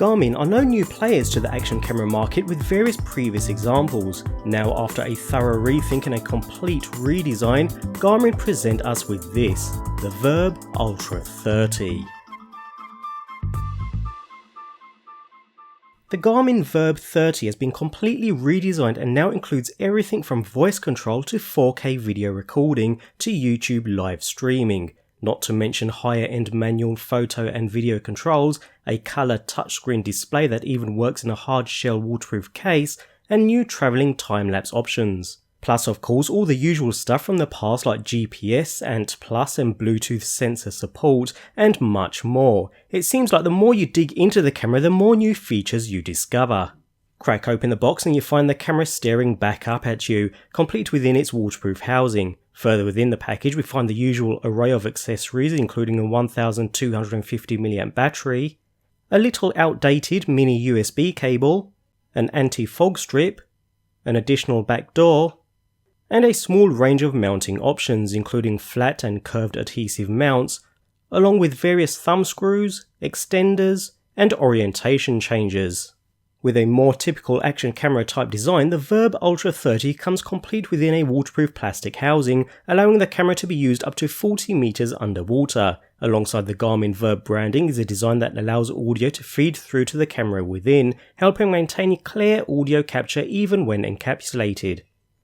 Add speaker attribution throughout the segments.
Speaker 1: Garmin are no new players to the action camera market with various previous examples. Now, after a thorough rethink and a complete redesign, Garmin present us with this, the Virb Ultra 30. The Garmin Virb 30 has been completely redesigned and now includes everything from voice control to 4K video recording to YouTube live streaming. Not to mention higher end manual photo and video controls, a colour touchscreen display that even works in a hard shell waterproof case, and new travelling time-lapse options. Plus of course all the usual stuff from the past like GPS, Ant Plus and Bluetooth sensor support, and much more. It seems like the more you dig into the camera, the more new features you discover. Crack open the box and you find the camera staring back up at you, complete within its waterproof housing. Further within the package we find the usual array of accessories including a 1250mAh battery, a little outdated mini USB cable, an anti-fog strip, an additional back door, and a small range of mounting options including flat and curved adhesive mounts, along with various thumb screws, extenders, and orientation changes. With a more typical action camera type design, the Virb Ultra 30 comes complete within a waterproof plastic housing, allowing the camera to be used up to 40 meters underwater. Alongside the Garmin Virb branding is a design that allows audio to feed through to the camera within, helping maintain clear audio capture even when encapsulated.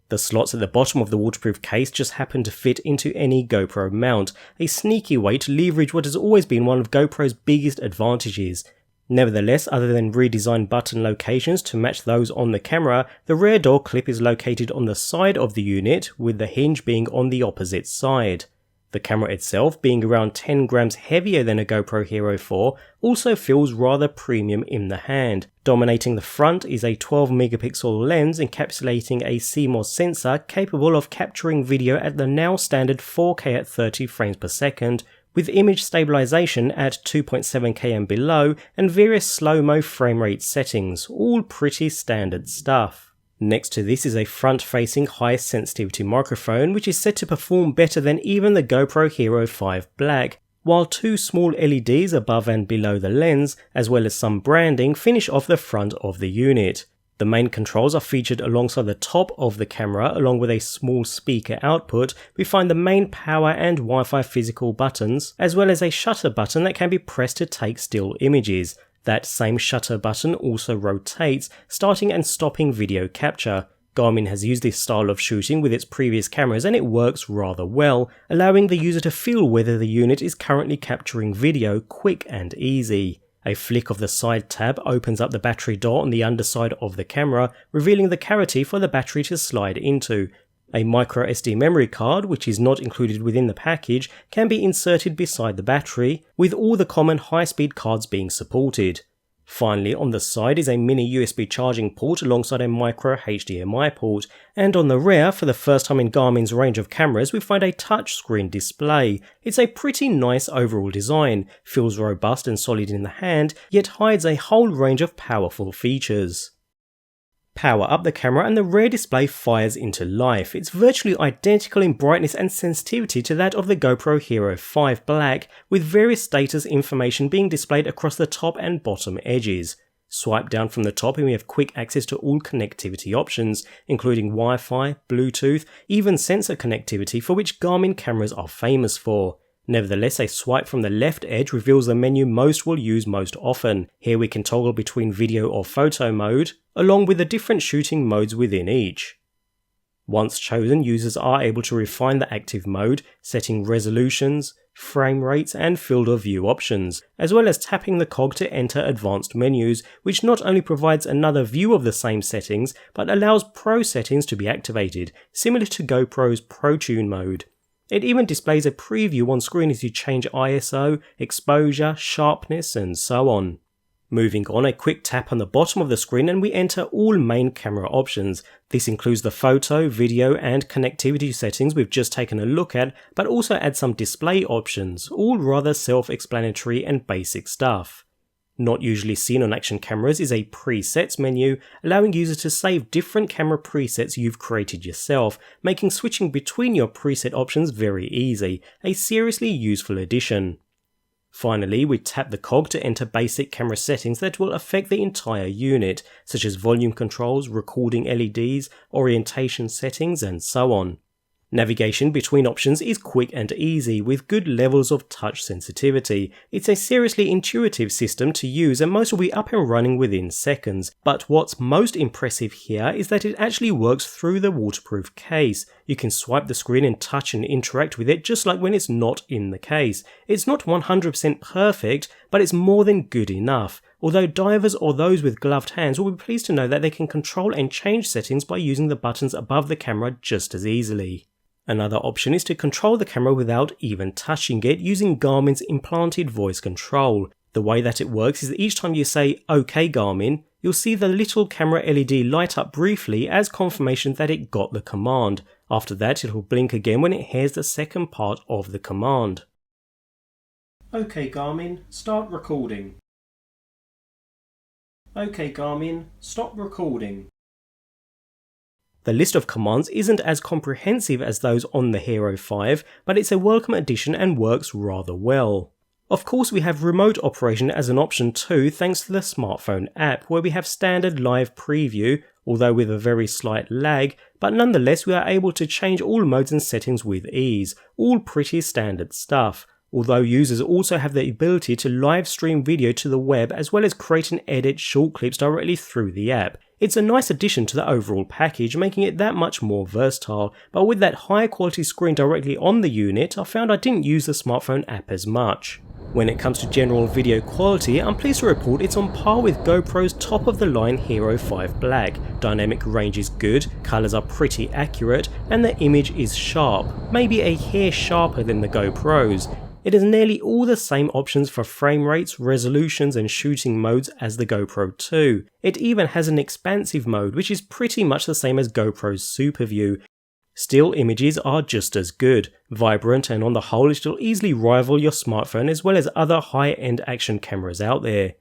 Speaker 1: The slots at the bottom of the waterproof case just happen to fit into any GoPro mount, a sneaky way to leverage what has always been one of GoPro's biggest advantages. Nevertheless, other than redesigned button locations to match those on the camera, the rear door clip is located on the side of the unit, with the hinge being on the opposite side. The camera itself, being around 10 grams heavier than a GoPro Hero 4, also feels rather premium in the hand. Dominating the front is a 12 megapixel lens encapsulating a CMOS sensor capable of capturing video at the now standard 4K at 30 frames per second, with image stabilization at 2.7K and below, and various slow-mo frame rate settings, all pretty standard stuff. Next to this is a front-facing high sensitivity microphone which is said to perform better than even the GoPro Hero 5 Black, while two small LEDs above and below the lens, as well as some branding, finish off the front of the unit. The main controls are featured alongside the top of the camera, along with a small speaker output. We find the main power and Wi-Fi physical buttons, as well as a shutter button that can be pressed to take still images. That same shutter button also rotates, starting and stopping video capture. Garmin has used this style of shooting with its previous cameras and it works rather well, allowing the user to feel whether the unit is currently capturing video quick and easy. A flick of the side tab opens up the battery door on the underside of the camera, revealing the cavity for the battery to slide into. A micro SD memory card, which is not included within the package, can be inserted beside the battery, with all the common high-speed cards being supported. Finally, on the side is a mini USB charging port alongside a micro HDMI port, and on the rear, for the first time in Garmin's range of cameras, we find a touchscreen display. It's a pretty nice overall design, feels robust and solid in the hand, yet hides a whole range of powerful features. Power up the camera and the rear display fires into life. It's virtually identical in brightness and sensitivity to that of the GoPro Hero 5 Black, with various status information being displayed across the top and bottom edges. Swipe down from the top and we have quick access to all connectivity options, including Wi-Fi, Bluetooth, even sensor connectivity, for which Garmin cameras are famous for. Nevertheless, a swipe from the left edge reveals the menu most will use most often. Here we can toggle between video or photo mode, along with the different shooting modes within each. Once chosen, users are able to refine the active mode, setting resolutions, frame rates and field of view options, as well as tapping the cog to enter advanced menus, which not only provides another view of the same settings, but allows Pro settings to be activated, similar to GoPro's Pro Tune mode. It even displays a preview on screen as you change ISO, exposure, sharpness, and so on. Moving on, a quick tap on the bottom of the screen and we enter all main camera options. This includes the photo, video, and connectivity settings we've just taken a look at, but also adds some display options, all rather self-explanatory and basic stuff. Not usually seen on action cameras is a presets menu, allowing users to save different camera presets you've created yourself, making switching between your preset options very easy, a seriously useful addition. Finally, we tap the cog to enter basic camera settings that will affect the entire unit, such as volume controls, recording LEDs, orientation settings, and so on. Navigation between options is quick and easy with good levels of touch sensitivity. It's a seriously intuitive system to use and most will be up and running within seconds. But what's most impressive here is that it actually works through the waterproof case. You can swipe the screen and touch and interact with it just like when it's not in the case. It's not 100% perfect, but it's more than good enough. Although divers or those with gloved hands will be pleased to know that they can control and change settings by using the buttons above the camera just as easily. Another option is to control the camera without even touching it using Garmin's implanted voice control. The way that it works is that each time you say "OK Garmin," you'll see the little camera LED light up briefly as confirmation that it got the command. After that, it will blink again when it hears the second part of the command. "OK Garmin, start recording." "OK Garmin, stop recording." The list of commands isn't as comprehensive as those on the Hero 5, but it's a welcome addition and works rather well. Of course, we have remote operation as an option too, thanks to the smartphone app, where we have standard live preview, although with a very slight lag, but nonetheless we are able to change all modes and settings with ease, all pretty standard stuff. Although users also have the ability to live stream video to the web as well as create and edit short clips directly through the app. It's a nice addition to the overall package, making it that much more versatile, but with that high quality screen directly on the unit, I found I didn't use the smartphone app as much. When it comes to general video quality, I'm pleased to report it's on par with GoPro's top of the line Hero 5 Black. Dynamic range is good, colours are pretty accurate, and the image is sharp, maybe a hair sharper than the GoPro's. It has nearly all the same options for frame rates, resolutions and shooting modes as the GoPro 2. It even has an expansive mode which is pretty much the same as GoPro's Super View. Still images are just as good, vibrant, and on the whole it'll easily rival your smartphone as well as other high-end action cameras out there.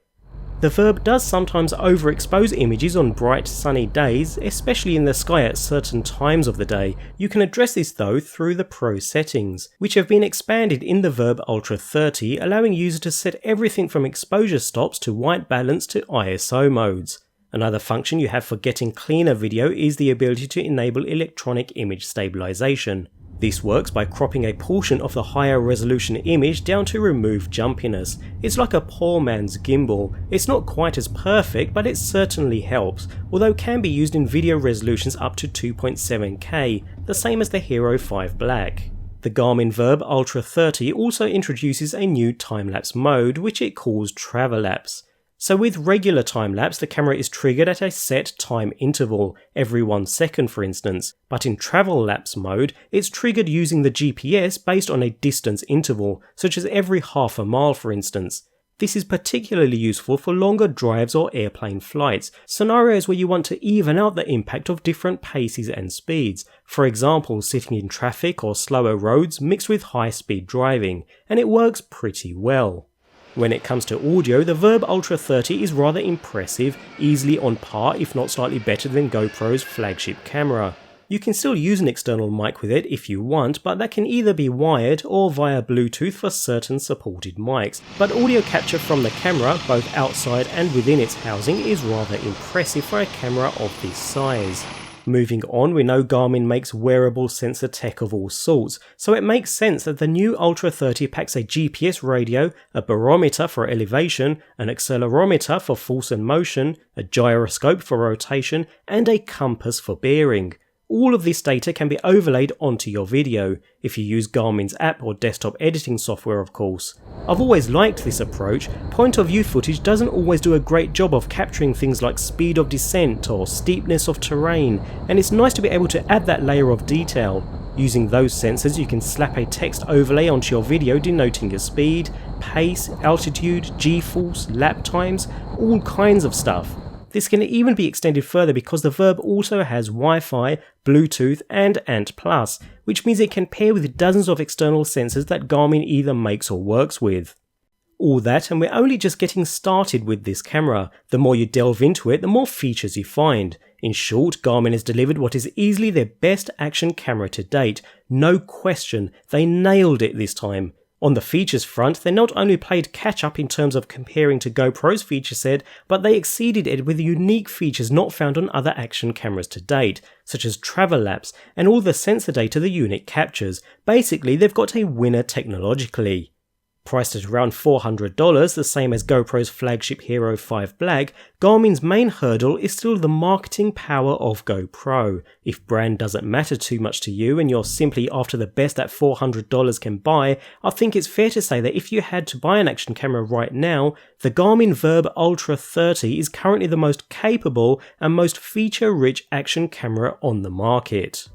Speaker 1: The Virb does sometimes overexpose images on bright sunny days, especially in the sky at certain times of the day. You can address this though through the Pro settings, which have been expanded in the Virb Ultra 30, allowing users to set everything from exposure stops to white balance to ISO modes. Another function you have for getting cleaner video is the ability to enable electronic image stabilization. This works by cropping a portion of the higher resolution image down to remove jumpiness. It's like a poor man's gimbal. It's not quite as perfect, but it certainly helps, although can be used in video resolutions up to 2.7K, the same as the Hero 5 Black. The Garmin Virb Ultra 30 also introduces a new time-lapse mode, which it calls travel-lapse. So with regular time-lapse, the camera is triggered at a set time interval, every 1 second for instance, but in travel-lapse mode, it's triggered using the GPS based on a distance interval, such as every half a mile for instance. This is particularly useful for longer drives or airplane flights, scenarios where you want to even out the impact of different paces and speeds, for example sitting in traffic or slower roads mixed with high-speed driving, and it works pretty well. When it comes to audio, the Virb Ultra 30 is rather impressive, easily on par if not slightly better than GoPro's flagship camera. You can still use an external mic with it if you want, but that can either be wired or via Bluetooth for certain supported mics. But audio capture from the camera, both outside and within its housing, is rather impressive for a camera of this size. Moving on, we know Garmin makes wearable sensor tech of all sorts, so it makes sense that the new Ultra 30 packs a GPS radio, a barometer for elevation, an accelerometer for force and motion, a gyroscope for rotation, and a compass for bearing. All of this data can be overlaid onto your video, if you use Garmin's app or desktop editing software of course. I've always liked this approach. Point of view footage doesn't always do a great job of capturing things like speed of descent or steepness of terrain, and it's nice to be able to add that layer of detail. Using those sensors you can slap a text overlay onto your video denoting your speed, pace, altitude, g-force, lap times, all kinds of stuff. This can even be extended further because the Virb also has Wi-Fi, Bluetooth and ANT+, which means it can pair with dozens of external sensors that Garmin either makes or works with. All that, and we're only just getting started with this camera. The more you delve into it, the more features you find. In short, Garmin has delivered what is easily their best action camera to date. No question, they nailed it this time. On the features front, they not only played catch up in terms of comparing to GoPro's feature set, but they exceeded it with unique features not found on other action cameras to date, such as Time-lapse and all the sensor data the unit captures. Basically, they've got a winner technologically. Priced at around $400, the same as GoPro's flagship Hero 5 Black, Garmin's main hurdle is still the marketing power of GoPro. If brand doesn't matter too much to you and you're simply after the best that $400 can buy, I think it's fair to say that if you had to buy an action camera right now, the Garmin Virb Ultra 30 is currently the most capable and most feature-rich action camera on the market.